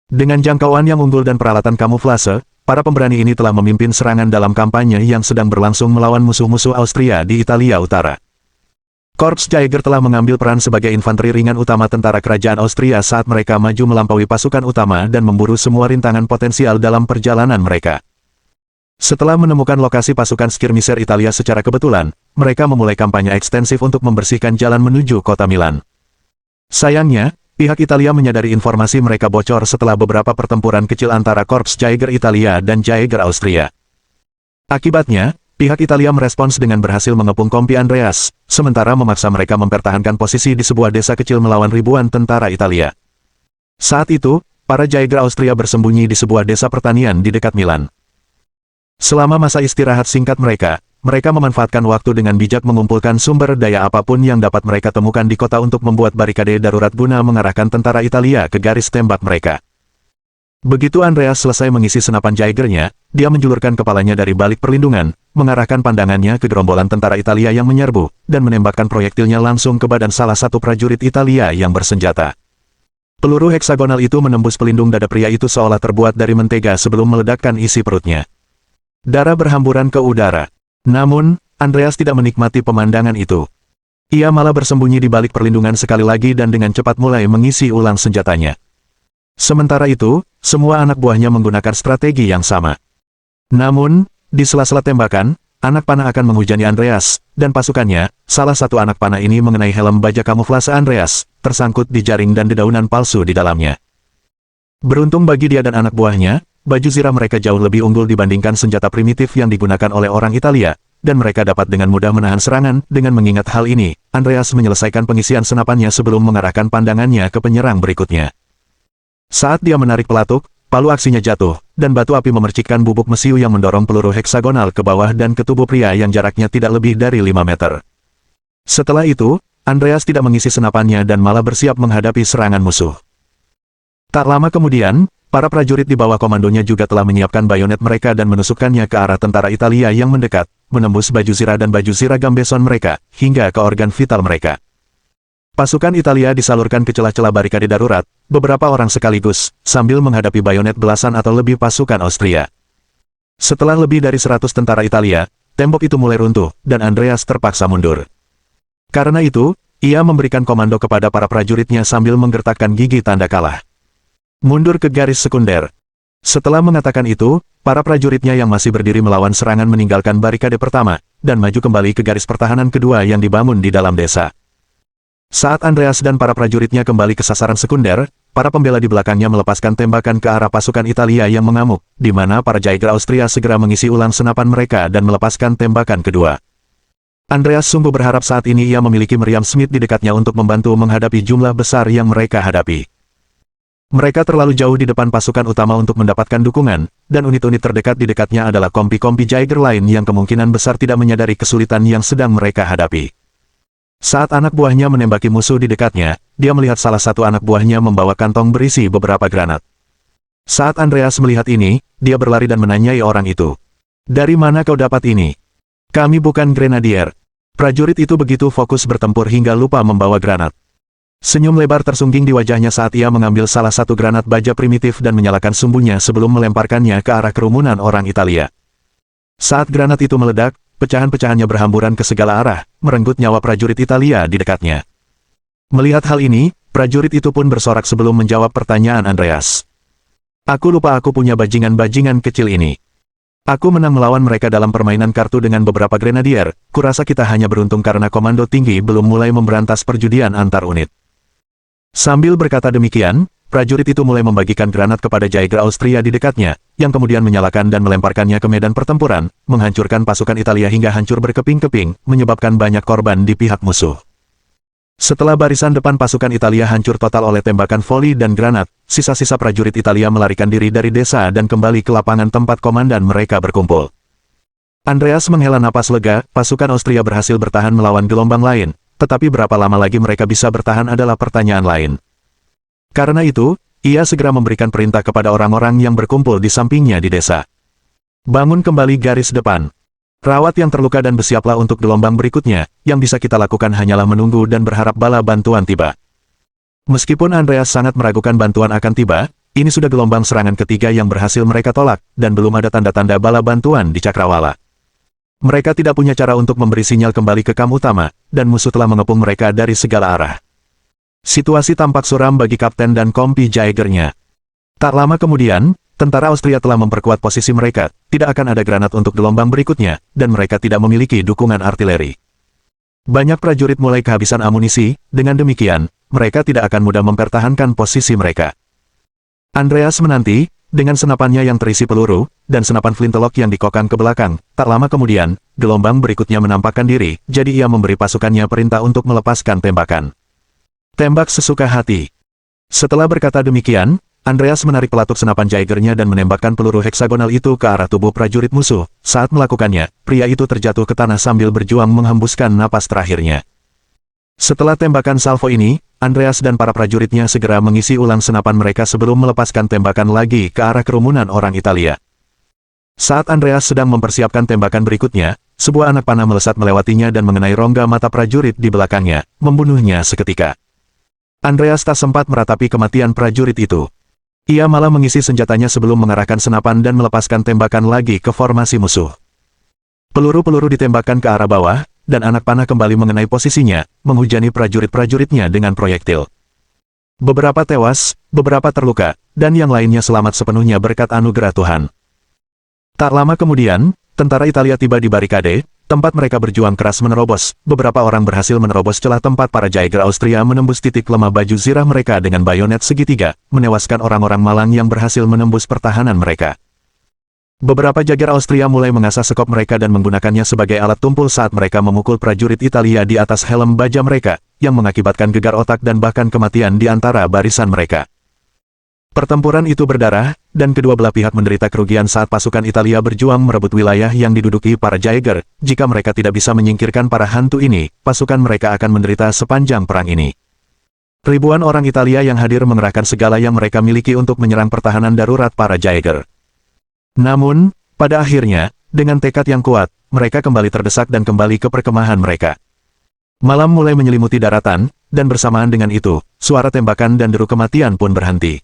Dengan jangkauan yang unggul dan peralatan kamuflase, para pemberani ini telah memimpin serangan dalam kampanye yang sedang berlangsung melawan musuh-musuh Austria di Italia Utara. Korps Jaeger telah mengambil peran sebagai infanteri ringan utama tentara kerajaan Austria saat mereka maju melampaui pasukan utama dan memburu semua rintangan potensial dalam perjalanan mereka. Setelah menemukan lokasi pasukan skirmisher Italia secara kebetulan, mereka memulai kampanye ekstensif untuk membersihkan jalan menuju kota Milan. Sayangnya, pihak Italia menyadari informasi mereka bocor setelah beberapa pertempuran kecil antara Korps Jaeger Italia dan Jaeger Austria. Akibatnya, pihak Italia merespons dengan berhasil mengepung kompi Andreas, sementara memaksa mereka mempertahankan posisi di sebuah desa kecil melawan ribuan tentara Italia. Saat itu, para Jaeger Austria bersembunyi di sebuah desa pertanian di dekat Milan. Selama masa istirahat singkat mereka memanfaatkan waktu dengan bijak mengumpulkan sumber daya apapun yang dapat mereka temukan di kota untuk membuat barikade darurat guna mengarahkan tentara Italia ke garis tembak mereka. Begitu Andreas selesai mengisi senapan Jaegernya, dia menjulurkan kepalanya dari balik perlindungan, mengarahkan pandangannya ke gerombolan tentara Italia yang menyerbu, dan menembakkan proyektilnya langsung ke badan salah satu prajurit Italia yang bersenjata. Peluru heksagonal itu menembus pelindung dada pria itu seolah terbuat dari mentega sebelum meledakkan isi perutnya. Darah berhamburan ke udara. Namun, Andreas tidak menikmati pemandangan itu. Ia malah bersembunyi di balik perlindungan sekali lagi dan dengan cepat mulai mengisi ulang senjatanya. Sementara itu, semua anak buahnya menggunakan strategi yang sama. Namun, di sela-sela tembakan, anak panah akan menghujani Andreas, dan pasukannya, salah satu anak panah ini mengenai helm baja kamuflase Andreas, tersangkut di jaring dan dedaunan palsu di dalamnya. Beruntung bagi dia dan anak buahnya, baju zirah mereka jauh lebih unggul dibandingkan senjata primitif yang digunakan oleh orang Italia, dan mereka dapat dengan mudah menahan serangan. Dengan mengingat hal ini, Andreas menyelesaikan pengisian senapannya sebelum mengarahkan pandangannya ke penyerang berikutnya. Saat dia menarik pelatuk, palu aksinya jatuh, dan batu api memercikkan bubuk mesiu yang mendorong peluru heksagonal ke bawah dan ke tubuh pria yang jaraknya tidak lebih dari 5 meter. Setelah itu, Andreas tidak mengisi senapannya dan malah bersiap menghadapi serangan musuh. Tak lama kemudian, para prajurit di bawah komandonya juga telah menyiapkan bayonet mereka dan menusukkannya ke arah tentara Italia yang mendekat, menembus baju zirah dan baju zirah gambeson mereka, hingga ke organ vital mereka. Pasukan Italia disalurkan ke celah-celah barikade darurat, beberapa orang sekaligus, sambil menghadapi bayonet belasan atau lebih pasukan Austria. Setelah lebih dari 100 tentara Italia, tembok itu mulai runtuh, dan Andreas terpaksa mundur. Karena itu, ia memberikan komando kepada para prajuritnya sambil menggertakkan gigi tanda kalah. Mundur ke garis sekunder. Setelah mengatakan itu, para prajuritnya yang masih berdiri melawan serangan meninggalkan barikade pertama, dan maju kembali ke garis pertahanan kedua yang dibangun di dalam desa. Saat Andreas dan para prajuritnya kembali ke sasaran sekunder, para pembela di belakangnya melepaskan tembakan ke arah pasukan Italia yang mengamuk, di mana para Jaeger Austria segera mengisi ulang senapan mereka dan melepaskan tembakan kedua. Andreas sungguh berharap saat ini ia memiliki meriam Smith di dekatnya untuk membantu menghadapi jumlah besar yang mereka hadapi. Mereka terlalu jauh di depan pasukan utama untuk mendapatkan dukungan, dan unit-unit terdekat di dekatnya adalah kompi-kompi Jaeger lain yang kemungkinan besar tidak menyadari kesulitan yang sedang mereka hadapi. Saat anak buahnya menembaki musuh di dekatnya, dia melihat salah satu anak buahnya membawa kantong berisi beberapa granat. Saat Andreas melihat ini, dia berlari dan menanyai orang itu. "Dari mana kau dapat ini?" "Kami bukan grenadier." Prajurit itu begitu fokus bertempur hingga lupa membawa granat. Senyum lebar tersungging di wajahnya saat ia mengambil salah satu granat baja primitif dan menyalakan sumbunya sebelum melemparkannya ke arah kerumunan orang Italia. Saat granat itu meledak, pecahan-pecahannya berhamburan ke segala arah, merenggut nyawa prajurit Italia di dekatnya. Melihat hal ini, prajurit itu pun bersorak sebelum menjawab pertanyaan Andreas. "Aku lupa aku punya bajingan-bajingan kecil ini. Aku menang melawan mereka dalam permainan kartu dengan beberapa grenadier, kurasa kita hanya beruntung karena komando tinggi belum mulai memberantas perjudian antar unit." Sambil berkata demikian, prajurit itu mulai membagikan granat kepada Jaeger Austria di dekatnya, yang kemudian menyalakan dan melemparkannya ke medan pertempuran, menghancurkan pasukan Italia hingga hancur berkeping-keping, menyebabkan banyak korban di pihak musuh. Setelah barisan depan pasukan Italia hancur total oleh tembakan voli dan granat, sisa-sisa prajurit Italia melarikan diri dari desa dan kembali ke lapangan tempat komandan mereka berkumpul. Andreas menghela napas lega, pasukan Austria berhasil bertahan melawan gelombang lain, tetapi berapa lama lagi mereka bisa bertahan adalah pertanyaan lain. Karena itu, ia segera memberikan perintah kepada orang-orang yang berkumpul di sampingnya di desa. Bangun kembali garis depan. Rawat yang terluka dan bersiaplah untuk gelombang berikutnya, yang bisa kita lakukan hanyalah menunggu dan berharap bala bantuan tiba. Meskipun Andreas sangat meragukan bantuan akan tiba, ini sudah gelombang serangan ketiga yang berhasil mereka tolak, dan belum ada tanda-tanda bala bantuan di Cakrawala. Mereka tidak punya cara untuk memberi sinyal kembali ke kamp utama, dan musuh telah mengepung mereka dari segala arah. Situasi tampak suram bagi kapten dan kompi Jaegernya. Tak lama kemudian, tentara Austria telah memperkuat posisi mereka, tidak akan ada granat untuk gelombang berikutnya, dan mereka tidak memiliki dukungan artileri. Banyak prajurit mulai kehabisan amunisi, dengan demikian, mereka tidak akan mudah mempertahankan posisi mereka. Andreas menanti, dengan senapannya yang terisi peluru, dan senapan flintlock yang dikokang ke belakang, tak lama kemudian, gelombang berikutnya menampakkan diri, jadi ia memberi pasukannya perintah untuk melepaskan tembakan. Tembak sesuka hati. Setelah berkata demikian, Andreas menarik pelatuk senapan Jaegernya dan menembakkan peluru heksagonal itu ke arah tubuh prajurit musuh. Saat melakukannya, pria itu terjatuh ke tanah sambil berjuang menghembuskan napas terakhirnya. Setelah tembakan salvo ini, Andreas dan para prajuritnya segera mengisi ulang senapan mereka sebelum melepaskan tembakan lagi ke arah kerumunan orang Italia. Saat Andreas sedang mempersiapkan tembakan berikutnya, sebuah anak panah melesat melewatinya dan mengenai rongga mata prajurit di belakangnya, membunuhnya seketika. Andreas tak sempat meratapi kematian prajurit itu. Ia malah mengisi senjatanya sebelum mengarahkan senapan dan melepaskan tembakan lagi ke formasi musuh. Peluru-peluru ditembakkan ke arah bawah, dan anak panah kembali mengenai posisinya, menghujani prajurit-prajuritnya dengan proyektil. Beberapa tewas, beberapa terluka, dan yang lainnya selamat sepenuhnya berkat anugerah Tuhan. Tak lama kemudian, tentara Italia tiba di barikade, tempat mereka berjuang keras menerobos. Beberapa orang berhasil menerobos celah tempat para Jaeger Austria menembus titik lemah baju zirah mereka dengan bayonet segitiga, menewaskan orang-orang malang yang berhasil menembus pertahanan mereka. Beberapa Jaeger Austria mulai mengasah sekop mereka dan menggunakannya sebagai alat tumpul saat mereka memukul prajurit Italia di atas helm baja mereka, yang mengakibatkan gegar otak dan bahkan kematian di antara barisan mereka. Pertempuran itu berdarah, dan kedua belah pihak menderita kerugian saat pasukan Italia berjuang merebut wilayah yang diduduki para Jaeger. Jika mereka tidak bisa menyingkirkan para hantu ini, pasukan mereka akan menderita sepanjang perang ini. Ribuan orang Italia yang hadir mengerahkan segala yang mereka miliki untuk menyerang pertahanan darurat para Jaeger. Namun, pada akhirnya, dengan tekad yang kuat, mereka kembali terdesak dan kembali ke perkemahan mereka. Malam mulai menyelimuti daratan, dan bersamaan dengan itu, suara tembakan dan deru kematian pun berhenti.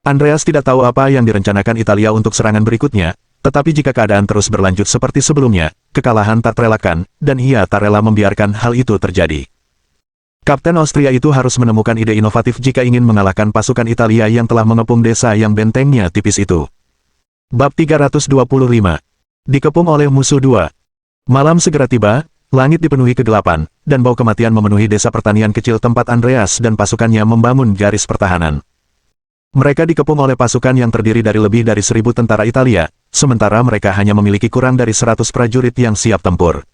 Andreas tidak tahu apa yang direncanakan Italia untuk serangan berikutnya, tetapi jika keadaan terus berlanjut seperti sebelumnya, kekalahan tak terelakkan, dan ia tak rela membiarkan hal itu terjadi. Kapten Austria itu harus menemukan ide inovatif jika ingin mengalahkan pasukan Italia yang telah mengepung desa yang bentengnya tipis itu. Bab 325. Dikepung oleh musuh 2. Malam segera tiba, langit dipenuhi kegelapan, dan bau kematian memenuhi desa pertanian kecil tempat Andreas dan pasukannya membangun garis pertahanan. Mereka dikepung oleh pasukan yang terdiri dari lebih dari 1.000 tentara Italia, sementara mereka hanya memiliki kurang dari 100 prajurit yang siap tempur.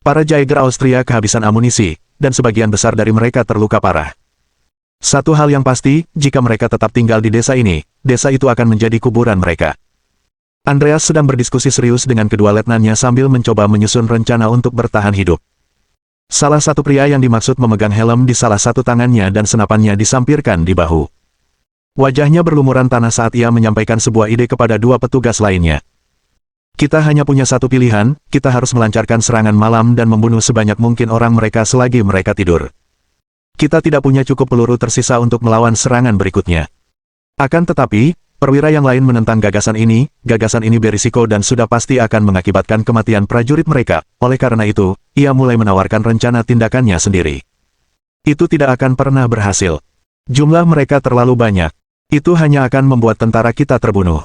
Para Jaeger Austria kehabisan amunisi, dan sebagian besar dari mereka terluka parah. Satu hal yang pasti, jika mereka tetap tinggal di desa ini, desa itu akan menjadi kuburan mereka. Andreas sedang berdiskusi serius dengan kedua letnannya sambil mencoba menyusun rencana untuk bertahan hidup. Salah satu pria yang dimaksud memegang helm di salah satu tangannya dan senapannya disampirkan di bahu. Wajahnya berlumuran tanah saat ia menyampaikan sebuah ide kepada dua petugas lainnya. Kita hanya punya satu pilihan, kita harus melancarkan serangan malam dan membunuh sebanyak mungkin orang mereka selagi mereka tidur. Kita tidak punya cukup peluru tersisa untuk melawan serangan berikutnya. Akan tetapi, perwira yang lain menentang gagasan ini berisiko dan sudah pasti akan mengakibatkan kematian prajurit mereka, oleh karena itu, ia mulai menawarkan rencana tindakannya sendiri. Itu tidak akan pernah berhasil. Jumlah mereka terlalu banyak. Itu hanya akan membuat tentara kita terbunuh.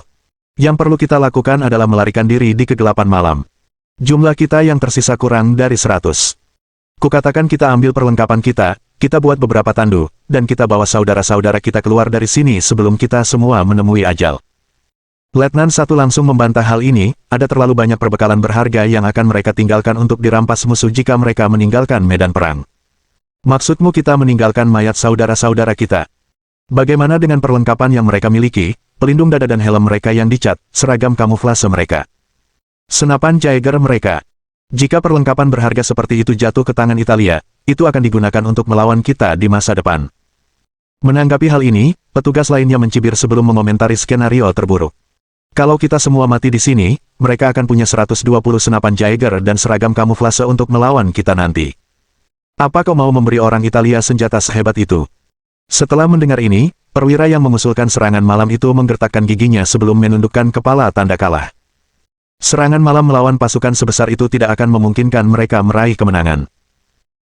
Yang perlu kita lakukan adalah melarikan diri di kegelapan malam. Jumlah kita yang tersisa kurang dari 100. Kukatakan kita ambil perlengkapan kita, kita buat beberapa tandu, dan kita bawa saudara-saudara kita keluar dari sini sebelum kita semua menemui ajal. Letnan Satu langsung membantah hal ini, ada terlalu banyak perbekalan berharga yang akan mereka tinggalkan untuk dirampas musuh jika mereka meninggalkan medan perang. Maksudmu kita meninggalkan mayat saudara-saudara kita? Bagaimana dengan perlengkapan yang mereka miliki, pelindung dada dan helm mereka yang dicat, seragam kamuflase mereka? Senapan Jaeger mereka? Jika perlengkapan berharga seperti itu jatuh ke tangan Italia, itu akan digunakan untuk melawan kita di masa depan. Menanggapi hal ini, petugas lainnya mencibir sebelum mengomentari skenario terburuk. Kalau kita semua mati di sini, mereka akan punya 120 senapan Jaeger dan seragam kamuflase untuk melawan kita nanti. Apa kau mau memberi orang Italia senjata sehebat itu? Setelah mendengar ini, perwira yang mengusulkan serangan malam itu menggertakkan giginya sebelum menundukkan kepala tanda kalah. Serangan malam melawan pasukan sebesar itu tidak akan memungkinkan mereka meraih kemenangan.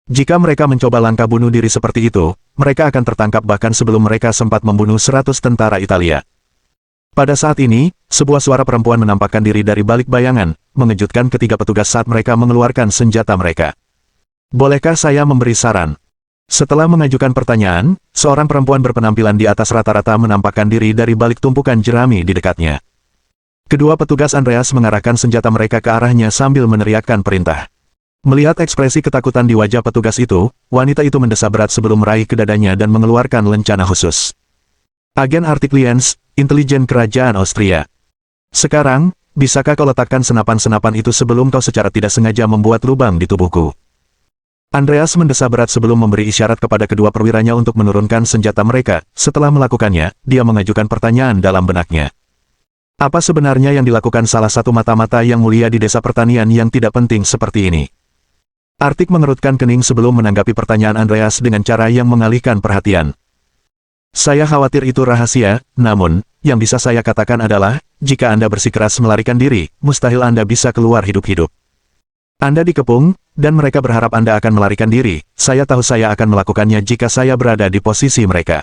Jika mereka mencoba langkah bunuh diri seperti itu, mereka akan tertangkap bahkan sebelum mereka sempat membunuh 100 tentara Italia. Pada saat ini, sebuah suara perempuan menampakkan diri dari balik bayangan, mengejutkan ketiga petugas saat mereka mengeluarkan senjata mereka. Bolehkah saya memberi saran? Setelah mengajukan pertanyaan, seorang perempuan berpenampilan di atas rata-rata menampakkan diri dari balik tumpukan jerami di dekatnya. Kedua petugas Andreas mengarahkan senjata mereka ke arahnya sambil meneriakkan perintah. Melihat ekspresi ketakutan di wajah petugas itu, wanita itu mendesah berat sebelum meraih ke dadanya dan mengeluarkan lencana khusus. Agen Arctic Liens, intelijen kerajaan Austria. Sekarang, bisakah kau letakkan senapan-senapan itu sebelum kau secara tidak sengaja membuat lubang di tubuhku? Andreas mendesah berat sebelum memberi isyarat kepada kedua perwiranya untuk menurunkan senjata mereka. Setelah melakukannya, dia mengajukan pertanyaan dalam benaknya. Apa sebenarnya yang dilakukan salah satu mata-mata yang mulia di desa pertanian yang tidak penting seperti ini? Arctic mengerutkan kening sebelum menanggapi pertanyaan Andreas dengan cara yang mengalihkan perhatian. Saya khawatir itu rahasia, namun, yang bisa saya katakan adalah, jika Anda bersikeras melarikan diri, mustahil Anda bisa keluar hidup-hidup. Anda dikepung, dan mereka berharap Anda akan melarikan diri. Saya tahu saya akan melakukannya jika saya berada di posisi mereka.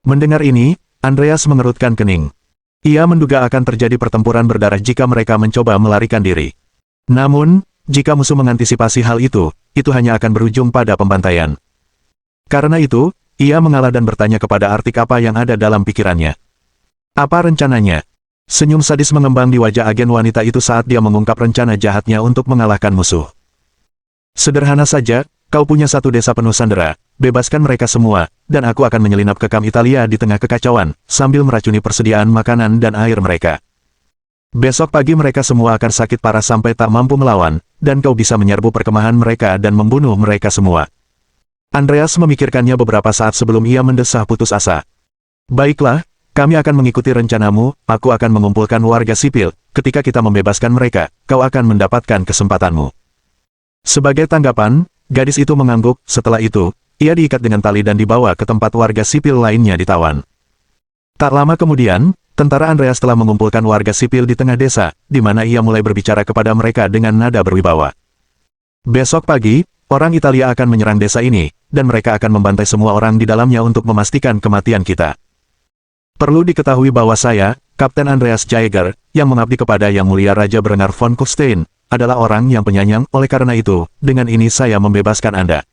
Mendengar ini, Andreas mengerutkan kening. Ia menduga akan terjadi pertempuran berdarah jika mereka mencoba melarikan diri. Namun, jika musuh mengantisipasi hal itu hanya akan berujung pada pembantaian. Karena itu, ia mengalah dan bertanya kepada Arctic apa yang ada dalam pikirannya. Apa rencananya? Senyum sadis mengembang di wajah agen wanita itu saat dia mengungkap rencana jahatnya untuk mengalahkan musuh. Sederhana saja, kau punya satu desa penuh sandera, bebaskan mereka semua, dan aku akan menyelinap ke kamp Italia di tengah kekacauan, sambil meracuni persediaan makanan dan air mereka. Besok pagi mereka semua akan sakit parah sampai tak mampu melawan, dan kau bisa menyerbu perkemahan mereka dan membunuh mereka semua. Andreas memikirkannya beberapa saat sebelum ia mendesah putus asa. Baiklah, kami akan mengikuti rencanamu, aku akan mengumpulkan warga sipil, ketika kita membebaskan mereka, kau akan mendapatkan kesempatanmu. Sebagai tanggapan, gadis itu mengangguk, setelah itu, ia diikat dengan tali dan dibawa ke tempat warga sipil lainnya ditawan. Tak lama kemudian, tentara Andreas telah mengumpulkan warga sipil di tengah desa, di mana ia mulai berbicara kepada mereka dengan nada berwibawa. Besok pagi, orang Italia akan menyerang desa ini, dan mereka akan membantai semua orang di dalamnya untuk memastikan kematian kita. Perlu diketahui bahwa saya, Kapten Andreas Jaeger, yang mengabdi kepada Yang Mulia Raja Brennar von Kufstein, adalah orang yang penyayang, oleh karena itu, dengan ini saya membebaskan Anda.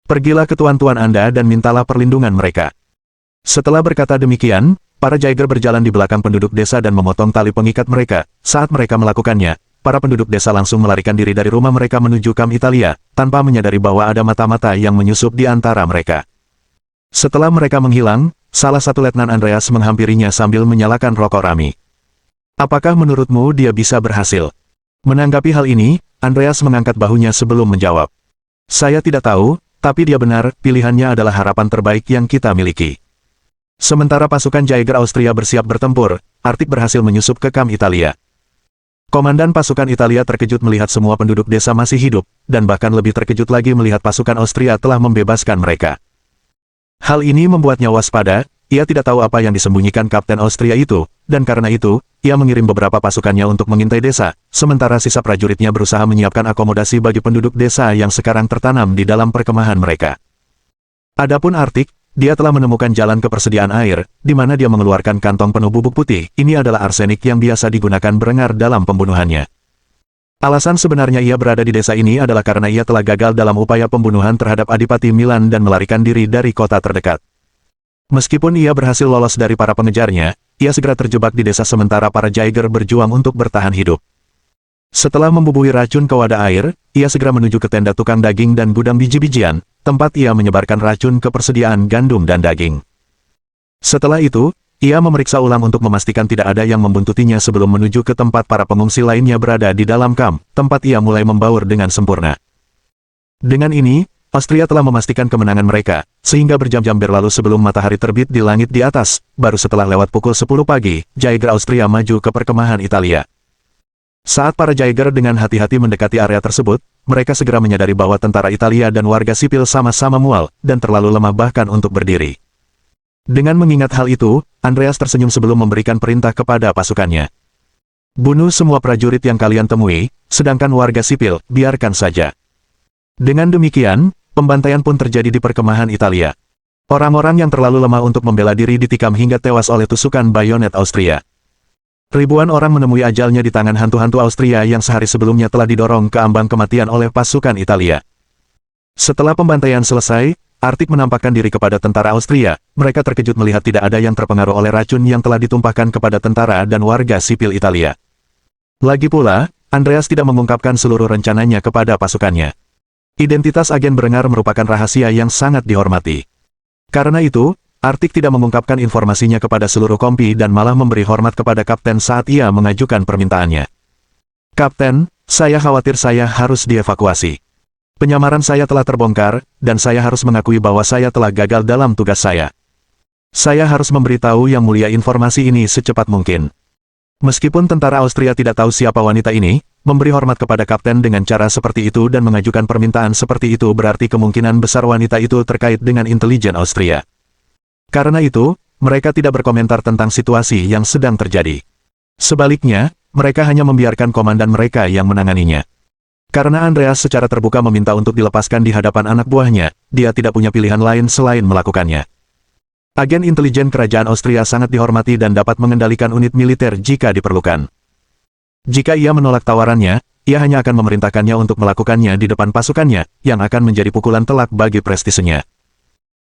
Pergilah ke tuan-tuan Anda dan mintalah perlindungan mereka. Setelah berkata demikian, para Jaeger berjalan di belakang penduduk desa dan memotong tali pengikat mereka. Saat mereka melakukannya, para penduduk desa langsung melarikan diri dari rumah mereka menuju kamp Italia, tanpa menyadari bahwa ada mata-mata yang menyusup di antara mereka. Setelah mereka menghilang, salah satu Letnan Andreas menghampirinya sambil menyalakan rokok Rami. Apakah menurutmu dia bisa berhasil? Menanggapi hal ini, Andreas mengangkat bahunya sebelum menjawab. Saya tidak tahu, tapi dia benar, pilihannya adalah harapan terbaik yang kita miliki. Sementara pasukan Jaeger Austria bersiap bertempur, Arctic berhasil menyusup ke kamp Italia. Komandan pasukan Italia terkejut melihat semua penduduk desa masih hidup, dan bahkan lebih terkejut lagi melihat pasukan Austria telah membebaskan mereka. Hal ini membuatnya waspada, ia tidak tahu apa yang disembunyikan Kapten Austria itu, dan karena itu, ia mengirim beberapa pasukannya untuk mengintai desa, sementara sisa prajuritnya berusaha menyiapkan akomodasi bagi penduduk desa yang sekarang tertanam di dalam perkemahan mereka. Adapun Arctic, dia telah menemukan jalan ke persediaan air, di mana dia mengeluarkan kantong penuh bubuk putih. Ini adalah arsenik yang biasa digunakan Brennar dalam pembunuhannya. Alasan sebenarnya ia berada di desa ini adalah karena ia telah gagal dalam upaya pembunuhan terhadap Adipati Milan dan melarikan diri dari kota terdekat. Meskipun ia berhasil lolos dari para pengejarnya, ia segera terjebak di desa sementara para Jaeger berjuang untuk bertahan hidup. Setelah membubuhi racun ke wadah air, ia segera menuju ke tenda tukang daging dan gudang biji-bijian, tempat ia menyebarkan racun ke persediaan gandum dan daging. Setelah itu, ia memeriksa ulang untuk memastikan tidak ada yang membuntutinya sebelum menuju ke tempat para pengungsi lainnya berada di dalam kamp, tempat ia mulai membaur dengan sempurna. Dengan ini, Austria telah memastikan kemenangan mereka, sehingga berjam-jam berlalu sebelum matahari terbit di langit di atas, baru setelah lewat pukul 10 pagi, Jaeger Austria maju ke perkemahan Italia. Saat para Jaeger dengan hati-hati mendekati area tersebut, mereka segera menyadari bahwa tentara Italia dan warga sipil sama-sama mual, dan terlalu lemah bahkan untuk berdiri. Dengan mengingat hal itu, Andreas tersenyum sebelum memberikan perintah kepada pasukannya. Bunuh semua prajurit yang kalian temui, sedangkan warga sipil, biarkan saja. Dengan demikian, pembantaian pun terjadi di perkemahan Italia. Orang-orang yang terlalu lemah untuk membela diri ditikam hingga tewas oleh tusukan bayonet Austria. Ribuan orang menemui ajalnya di tangan hantu-hantu Austria yang sehari sebelumnya telah didorong ke ambang kematian oleh pasukan Italia. Setelah pembantaian selesai, Artik menampakkan diri kepada tentara Austria. Mereka terkejut melihat tidak ada yang terpengaruh oleh racun yang telah ditumpahkan kepada tentara dan warga sipil Italia. Lagi pula, Andreas tidak mengungkapkan seluruh rencananya kepada pasukannya. Identitas agen Berengar merupakan rahasia yang sangat dihormati. Karena itu, Artik tidak mengungkapkan informasinya kepada seluruh kompi dan malah memberi hormat kepada kapten saat ia mengajukan permintaannya. Kapten, saya khawatir saya harus dievakuasi. Penyamaran saya telah terbongkar, dan saya harus mengakui bahwa saya telah gagal dalam tugas saya. Saya harus memberitahu Yang Mulia informasi ini secepat mungkin. Meskipun tentara Austria tidak tahu siapa wanita ini, memberi hormat kepada kapten dengan cara seperti itu dan mengajukan permintaan seperti itu berarti kemungkinan besar wanita itu terkait dengan intelijen Austria. Karena itu, mereka tidak berkomentar tentang situasi yang sedang terjadi. Sebaliknya, mereka hanya membiarkan komandan mereka yang menanganinya. Karena Andreas secara terbuka meminta untuk dilepaskan di hadapan anak buahnya, dia tidak punya pilihan lain selain melakukannya. Agen intelijen kerajaan Austria sangat dihormati dan dapat mengendalikan unit militer jika diperlukan. Jika ia menolak tawarannya, ia hanya akan memerintahkannya untuk melakukannya di depan pasukannya, yang akan menjadi pukulan telak bagi prestisenya.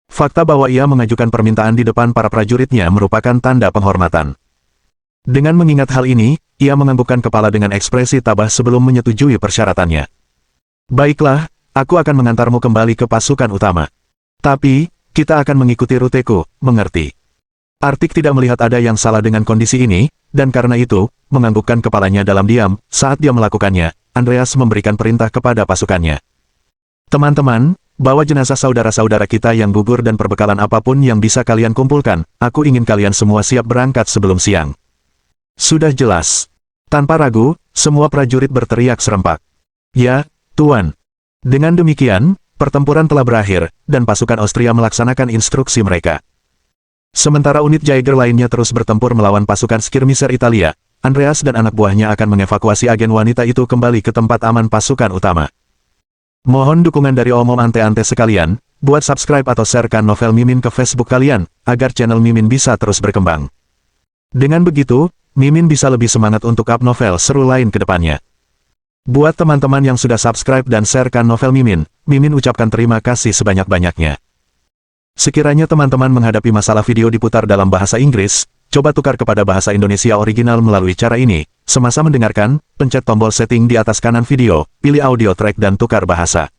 Fakta bahwa ia mengajukan permintaan di depan para prajuritnya merupakan tanda penghormatan. Dengan mengingat hal ini, ia menganggukkan kepala dengan ekspresi tabah sebelum menyetujui persyaratannya. Baiklah, aku akan mengantarmu kembali ke pasukan utama. Tapi, kita akan mengikuti ruteku, mengerti? Artik tidak melihat ada yang salah dengan kondisi ini, dan karena itu, menganggukkan kepalanya dalam diam. Saat dia melakukannya, Andreas memberikan perintah kepada pasukannya. Teman-teman, bawa jenazah saudara-saudara kita yang gugur dan perbekalan apapun yang bisa kalian kumpulkan. Aku ingin kalian semua siap berangkat sebelum siang. Sudah jelas. Tanpa ragu, semua prajurit berteriak serempak. Ya, Tuan. Dengan demikian, pertempuran telah berakhir, dan pasukan Austria melaksanakan instruksi mereka. Sementara unit Jaeger lainnya terus bertempur melawan pasukan skirmisher Italia, Andreas dan anak buahnya akan mengevakuasi agen wanita itu kembali ke tempat aman pasukan utama. Mohon dukungan dari omom ante-ante sekalian, buat subscribe atau sharekan novel Mimin ke Facebook kalian, agar channel Mimin bisa terus berkembang. Dengan begitu, Mimin bisa lebih semangat untuk up novel seru lain ke depannya. Buat teman-teman yang sudah subscribe dan sharekan novel Mimin, Mimin ucapkan terima kasih sebanyak-banyaknya. Sekiranya teman-teman menghadapi masalah video diputar dalam bahasa Inggris, coba tukar kepada bahasa Indonesia original melalui cara ini. Semasa mendengarkan, pencet tombol setting di atas kanan video, pilih audio track dan tukar bahasa.